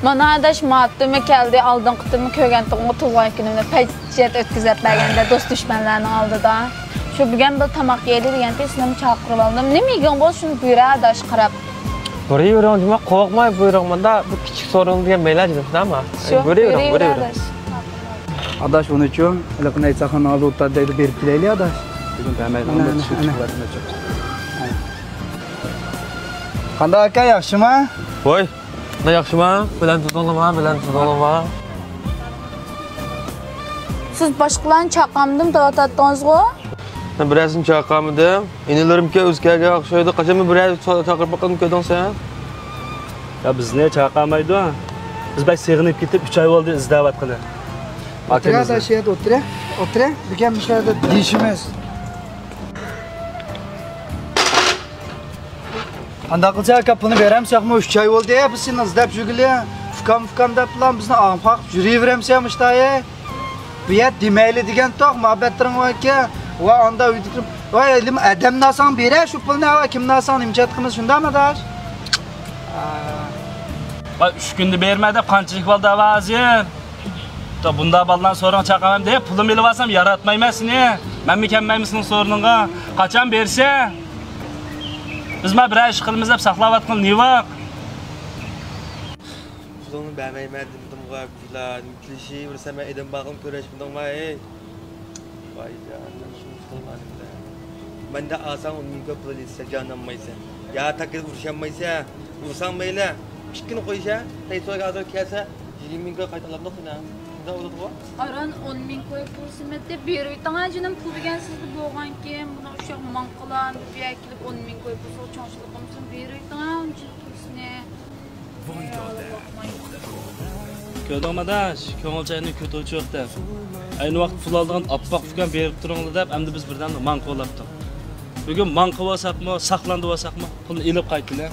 Mana adaş maatlığıma geldi, aldın kıtımı kögendiğimde tuğan günümde pəccət ötküzəb bəgəndə dost düşmənlərini aldı da. Şu bugün bir tamaq yedi degəndə sinəm çağırıb aldım. Ne megen bol şunu buyura adaş qarab. Buyuruyorum demek korkmay buyuruyorum da bu küçük sorun diye meyler dedim ama. Buyuruyorum. Adaş onu için, lakın aytsaxan alı otardaydı berip bileyli adaş. Bugün bəməyli onda çıxıqlarına çox. Qanda aka yaxşı mı? Oy. Ne yaxşı mı? Bilen tutalım. Siz başqalarını çağırdım da tatdınız o? Ben birazını çağırmadım. İnelerim ki özgərgə axşaydı. Qaçamı biraz çağırıb bakalım köydün sen? Ya biz ne çağırmaydı? Biz bəy sığınıp gidip 3 ay oldu izdavat qılır. Otur adaş ya, otur. Bugün bir şeyde değişimiz. Anda qılsa kapını veremsek mi 3 ay oldu ya biz seni izdap jügülü. Fukam dap lan bizni anfaq jürüyveremsek işte ya. Bu ya demeyli degen toq muhabbetlerin var ki. Va anda uydurup va elim adam nasan bere şu pulni va kim nasan imchat qilmiz shunda mı dash? Bak 3 gündür bermedi qanchalik bo'ldi vazir. Da bunda baldan sonra çaqamam deb pulum elib olsam yaratmaymasın ne? Men mükemmelmisin sorununga qachon bersa? Biz ma bir ish qilmiz deb saqlab atqan ne vaq? Pulunu bermeymedim demga filan klişe bir sema edim bağım köreş bundan ey. Vay canım şunu qilmadim da. Menda asan onun köplisi canlanmaysa. Ya takir vuruşanmaysa, vursan mayla. Pişkin qo'ysa, taysoga hozir kelsa 20 mingga qaytalab noqina. Nima bo'ladi bu? Aran 10 ming qo'yib pulsimni deb berib tangajinin pul degan sizga bo'lgan keyin buni o'sha manqalan deb yakilib 10 ming qo'yib pul cho'nchiligimizni berib tangajin pulsini. Ko'damadash, ko'ngilchayni ko'tuvchi yo'qda. Ayni vaqt pul oldigan oppoq fukan berib turinglar deb, endi biz birdan manqolabdik. Bugun manqo bo'lsaqmi, saqlanib bo'lsaqmi, pulni elib qaytdilar.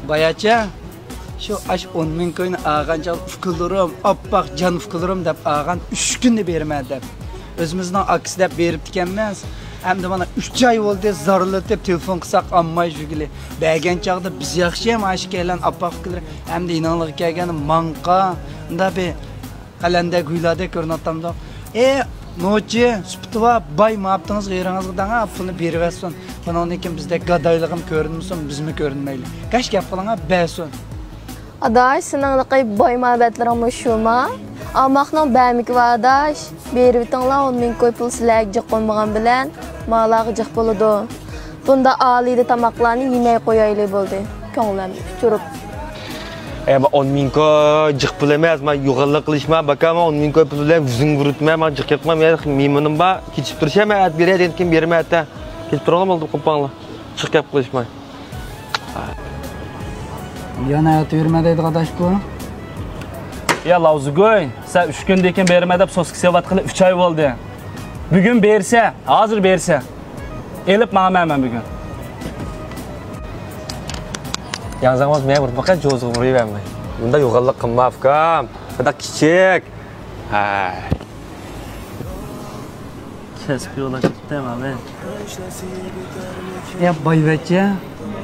Bayacha şu aş 10 ming koyun ağanca fıkılırım, oppoq can fıkılırım deb ağan 3 günde bermedi deb. Özümüzden aksi deb berip dikenmez. Hem de bana 3 ay oldu zarlı deb telefon qısaq ammay jügili. Bəgən çağda biz yaxşıyam aş gelen oppoq fıkılır. Hem de inanlıq gəlgəni manqa da bir qalanda güylada görünatamda. Noçi, süptüva, bay mı yaptınız gıyırınızdan ha, pulunu berip etsin. Bunun için bizde gadaylığım görünmüsün, biz mi görünmeyli. Kaç gap kılana bəsun. Adaş, sınanlıqay bay muhabbetlerim şu ma. Amaqның bəmik var adaş. Berip etinglar 10 ming koy pul sizlarga jiq qo'ymagan bilan malaga jiq bo'ladi. Bunda aliydi tamaqlarni yemay qo'yayli bo'ldi. Ko'nglim turup. Ben 10 ming jiq pul emas, men yo'g'inlik qilishman, bakama 10 ming pul bilan vuzing urutmam, men jiq yapmam, memunim ba, ketib turisham, at beradi, endi bermaydi. Ketib turalım oldu qo'panglar. Jiq gap qilishmay. Yana aytib yurmadaydi adaş bu. Ya Lavzugoy, sen 3 gündür ekan berma deb so'ski sevatqili 3 ay bo'ldi. Bugun bersa, hozir bersa, elib ma'mayman bugun. Yalnız men bir faqat jo'zg'i uravermay. Bunda yo'g'inlik qilma afkam. Faqat kichik. Ha. Kesib yo'la ketdimi men? Ya bayvacha,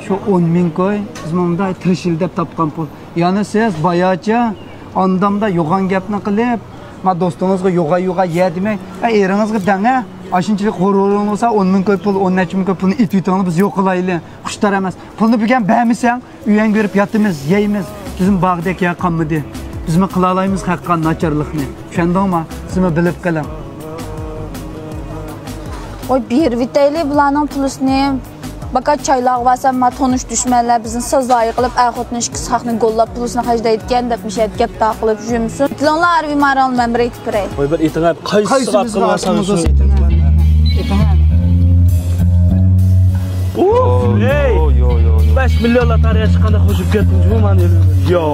şu 10 ming koy, biz bunda tirishil deb topgan pul. Yani siz bayacha andamda yo'g'an gapni qilib, ma do'stingizga yo'g'a ye demay, eringizga danga, ashunchalik qo'rg'oling bo'lsa 10 ming koy pul, 10 necha ming koy pulni itvitingni biz yo'q qilaylik. Xushtar emas. Pulni bugun bermisang, uyang berib yotimiz, yeymiz. Bizim bag'dek yaqanmidi. Biz mi qila olamiz haqqan nacharlikni. Tushundingmi? Siz mi bilib qiling. Oy berib vitayli bularning pulisini Bakat çaylar varsa ma tonuş düşmanlar bizim sazayı qilib axotni ikki sahni gollab pulusini hajlayotgan deb mishat gap taqilib jumsun. Tilonlar arvi maral men bir aytib beray. Voy bir etingga qaysi qilib qilmasan shu. Ey! 5 millionlar tariqa chiqqanda qo'shib ketdim men yo.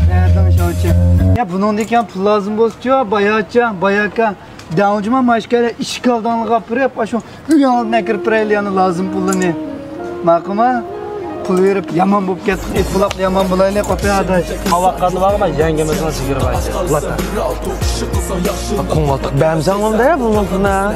Berdim shuncha. Ya buningdek ham pul lozim bo'lsa-chi, bayaka Davcıma maşkara iş kaldanlığa pırıp aşo uyanına kirip yani lazım pulunu. Makuma pul verip yaman bulup get pulap yaman bulayla kopya adaş. Havakkadı var ama yengemizden sigir var. Lata. Kongaltık bämsen onda ya bunun fına.